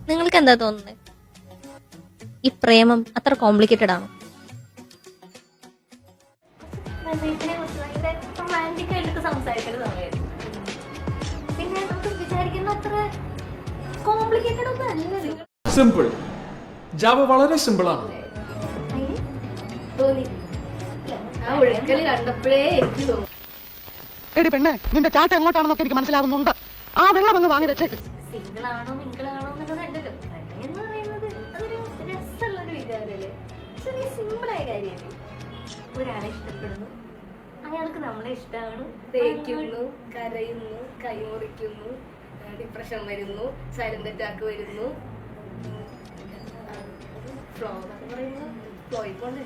നിങ്ങൾക്ക് എന്താ തോന്നുന്നത്? ഈ പ്രേമം അത്ര കോംപ്ലിക്കേറ്റഡ് ആണോ? സിമ്പിൾ. ജാവ വളരെ സിമ്പിൾ ആണ്. എടി പെണ്ണെ, നിന്റെ ചാട്ട എങ്ങോട്ടാണെന്നൊക്കെ എനിക്ക് മനസ്സിലാവുന്നുണ്ട്. ആ വെള്ളം അങ്ങ് വാങ്ങി വെച്ചേക്ക്. സിംഗിളാണോ മിങ്കിളാണോ എന്നുള്ളതല്ലല്ലോ. പ്രണയം എന്ന് പറയുന്നത് അതൊരു രസമുള്ളൊരു വികാരല്ലേ. ചെറിയ സിമ്പിളായ കാര്യമല്ലേ. ഒരാളെ ഇഷ്ടപ്പെടുന്നു, അയാൾക്ക് നമ്മളെ ഇഷ്ടമാണ്, തേക്കുന്നു, കരയുന്നു, കൈമുറിക്കുന്നു, ഡിപ്രഷൻ വരുന്നു, സൈലന്റ് അറ്റാക്ക് വരുന്നു, ഫ്ലോ എന്നൊക്കെ പറയുന്നു, ഫ്ലോയിൽ കൊണ്ട്